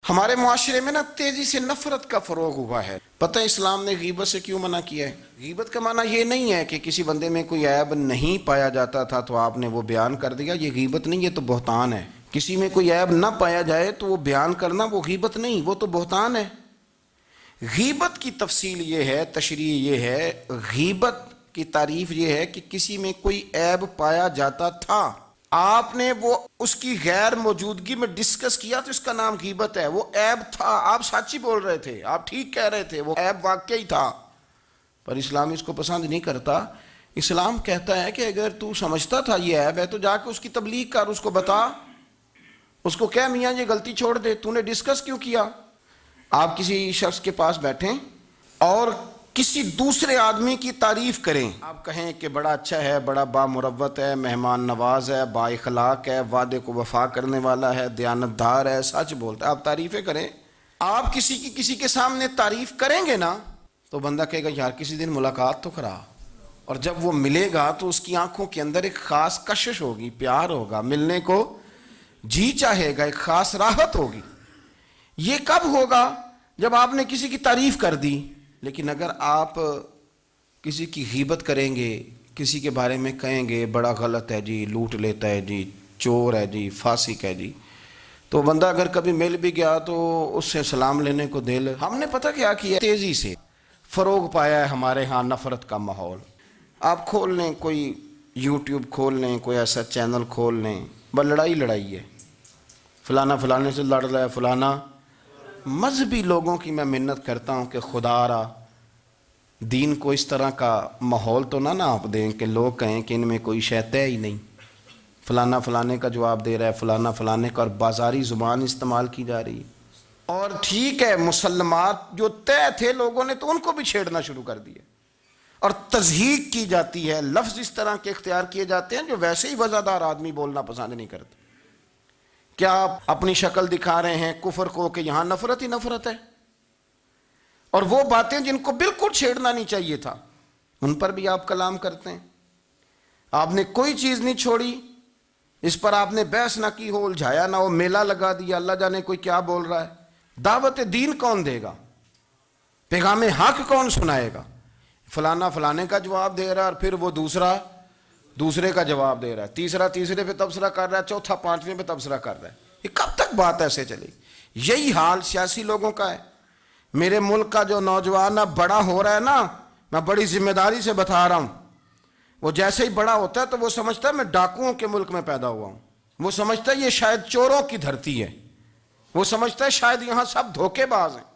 ہمارے معاشرے میں نا تیزی سے نفرت کا فروغ ہوا ہے. پتہ ہے اسلام نے غیبت سے کیوں منع کیا ہے؟ غیبت کا معنی یہ نہیں ہے کہ کسی بندے میں کوئی عیب نہیں پایا جاتا تھا تو آپ نے وہ بیان کر دیا. یہ غیبت نہیں، یہ تو بہتان ہے. کسی میں کوئی عیب نہ پایا جائے تو وہ بیان کرنا وہ غیبت نہیں، وہ تو بہتان ہے. غیبت کی تفصیل یہ ہے، تشریح یہ ہے، غیبت کی تعریف یہ ہے کہ کسی میں کوئی عیب پایا جاتا تھا، آپ نے وہ اس کی غیر موجودگی میں ڈسکس کیا تو اس کا نام غیبت ہے. وہ عیب تھا، آپ سچ ہی بول رہے تھے، آپ ٹھیک کہہ رہے تھے، وہ عیب واقعی تھا، پر اسلام اس کو پسند نہیں کرتا. اسلام کہتا ہے کہ اگر تو سمجھتا تھا یہ عیب ہے تو جا کے اس کی تبلیغ کر، اس کو بتا، اس کو کہہ میاں یہ غلطی چھوڑ دے، تو نے ڈسکس کیوں کیا؟ آپ کسی شخص کے پاس بیٹھیں اور کسی دوسرے آدمی کی تعریف کریں، آپ کہیں کہ بڑا اچھا ہے، بڑا بامروت ہے، مہمان نواز ہے، با اخلاق ہے، وعدے کو وفا کرنے والا ہے، دیانتدار ہے، سچ بولتا ہے، آپ تعریفیں کریں. آپ کسی کے سامنے تعریف کریں گے نا تو بندہ کہے گا یار کسی دن ملاقات تو کرا، اور جب وہ ملے گا تو اس کی آنکھوں کے اندر ایک خاص کشش ہوگی، پیار ہوگا، ملنے کو جی چاہے گا، ایک خاص راحت ہوگی. یہ کب ہوگا؟ جب آپ نے کسی کی تعریف کر دی. لیکن اگر آپ کسی کی غیبت کریں گے، کسی کے بارے میں کہیں گے بڑا غلط ہے جی، لوٹ لیتا ہے جی، چور ہے جی، فاسق ہے جی، تو بندہ اگر کبھی مل بھی گیا تو اس سے سلام لینے کو دل. ہم نے پتہ کیا کیا، تیزی سے فروغ پایا ہے ہمارے ہاں نفرت کا ماحول. آپ کھول لیں، کوئی یوٹیوب کھول لیں، کوئی ایسا چینل کھول لیں، بس لڑائی ہے، فلانا فلانے سے لڑ رہا ہے، فلانا. مذہبی لوگوں کی میں منت کرتا ہوں کہ خدا را دین کو اس طرح کا ماحول تو نہ آپ دیں کہ لوگ کہیں کہ ان میں کوئی شے طے ہی نہیں، فلانا فلانے کا جواب دے رہا ہے، فلانا فلانے کا، اور بازاری زبان استعمال کی جا رہی ہے. اور ٹھیک ہے، مسلمات جو طے تھے لوگوں نے تو ان کو بھی چھیڑنا شروع کر دیا، اور تضحیق کی جاتی ہے، لفظ اس طرح کے اختیار کیے جاتے ہیں جو ویسے ہی وزادار آدمی بولنا پسند نہیں کرتے. کیا آپ اپنی شکل دکھا رہے ہیں کفر کو کہ یہاں نفرت ہی نفرت ہے، اور وہ باتیں جن کو بالکل چھیڑنا نہیں چاہیے تھا ان پر بھی آپ کلام کرتے ہیں. آپ نے کوئی چیز نہیں چھوڑی، اس پر آپ نے بحث نہ کی ہو، الجھایا نہ ہو، میلہ لگا دیا، اللہ جانے کوئی کیا بول رہا ہے. دعوت دین کون دے گا؟ پیغام حق کون سنائے گا؟ فلانا فلانے کا جواب دے رہا ہے، اور پھر وہ دوسرے کا جواب دے رہا ہے، تیسرا تیسرے پہ تبصرہ کر رہا ہے، چوتھا پانچویں پہ تبصرہ کر رہا ہے. یہ کب تک بات ایسے چلے گی؟ یہی حال سیاسی لوگوں کا ہے. میرے ملک کا جو نوجوان اب بڑا ہو رہا ہے نا، میں بڑی ذمہ داری سے بتا رہا ہوں، وہ جیسے ہی بڑا ہوتا ہے تو وہ سمجھتا ہے میں ڈاکوؤں کے ملک میں پیدا ہوا ہوں، وہ سمجھتا ہے یہ شاید چوروں کی دھرتی ہے، وہ سمجھتا ہے شاید یہاں سب دھوکے باز ہیں.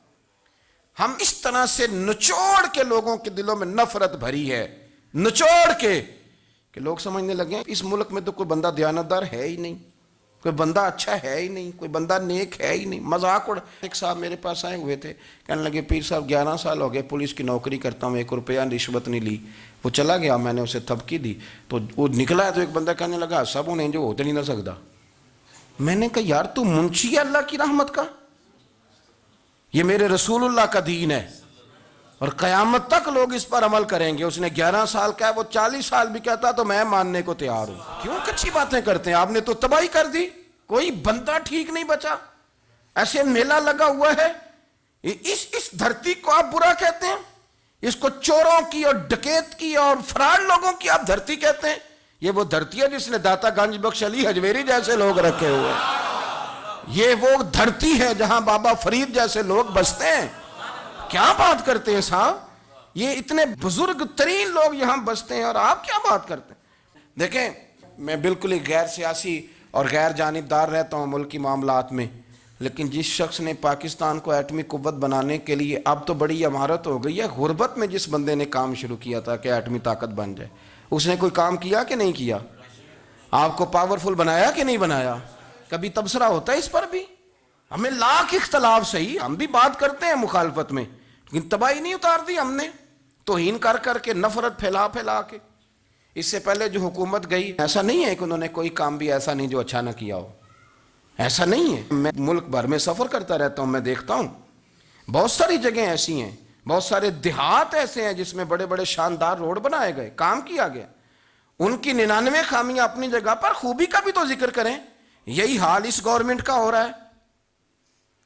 ہم اس طرح سے نچوڑ کے لوگوں کے دلوں میں نفرت بھری ہے، نچوڑ کے، کہ لوگ سمجھنے لگے ہیں اس ملک میں تو کوئی بندہ دیانتدار ہے ہی نہیں، کوئی بندہ اچھا ہے ہی نہیں، کوئی بندہ نیک ہے ہی نہیں. مذاق اڑ. ایک صاحب میرے پاس آئے ہوئے تھے، کہنے لگے پیر صاحب 11 سال ہو گئے پولیس کی نوکری کرتا ہوں، 1 روپیہ رشوت نہیں لی. وہ چلا گیا، میں نے اسے تھپکی دی تو وہ نکلا ہے، تو ایک بندہ کہنے لگا سب انہیں جو ہوتے نہیں نہ سکتا. میں نے کہا یار تو منشی ہے اللہ کی رحمت کا، یہ میرے رسول اللہ کا دین ہے اور قیامت تک لوگ اس پر عمل کریں گے. اس نے 11 سال کا ہے، وہ 40 سال بھی کہتا تو میں ماننے کو تیار ہوں. کیوں کچھی باتیں کرتے ہیں؟ آپ نے تو تباہی کر دی، کوئی بندہ ٹھیک نہیں بچا. ایسے میلہ لگا ہوا ہے، اس دھرتی کو آپ برا کہتے ہیں، اس کو چوروں کی اور ڈکیت کی اور فراڈ لوگوں کی آپ دھرتی کہتے ہیں. یہ وہ دھرتی ہے جس نے داتا گنج بخش علی حجویری جیسے لوگ رکھے ہوئے ہیں. یہ وہ دھرتی ہے جہاں بابا فرید جیسے لوگ بستے ہیں. کیا بات کرتے ہیں صاحب؟ یہ اتنے بزرگ ترین لوگ یہاں بستے ہیں اور آپ کیا بات کرتے ہیں؟ دیکھیں، میں بالکل ہی غیر سیاسی اور غیر جانبدار رہتا ہوں ملکی معاملات میں، لیکن جس شخص نے پاکستان کو ایٹمی قوت بنانے کے لیے، اب تو بڑی عمارت ہو گئی ہے، غربت میں جس بندے نے کام شروع کیا تھا کہ ایٹمی طاقت بن جائے، اس نے کوئی کام کیا کہ نہیں کیا؟ آپ کو پاورفل بنایا کہ نہیں بنایا؟ کبھی تبصرہ ہوتا ہے اس پر بھی؟ ہمیں لاکھ اختلاف صحیح، ہم بھی بات کرتے ہیں مخالفت میں، لیکن تباہی نہیں اتار دی ہم نے، توہین کر کر کے، نفرت پھیلا کے. اس سے پہلے جو حکومت گئی، ایسا نہیں ہے کہ انہوں نے کوئی کام بھی ایسا نہیں جو اچھا نہ کیا ہو، ایسا نہیں ہے. میں ملک بھر میں سفر کرتا رہتا ہوں، میں دیکھتا ہوں بہت ساری جگہیں ایسی ہیں، بہت سارے دیہات ایسے ہیں جس میں بڑے بڑے شاندار روڈ بنائے گئے، کام کیا گیا. ان کی 99 خامیاں اپنی جگہ پر، خوبی کا بھی تو ذکر کریں. یہی حال اس گورنمنٹ کا ہو رہا ہے.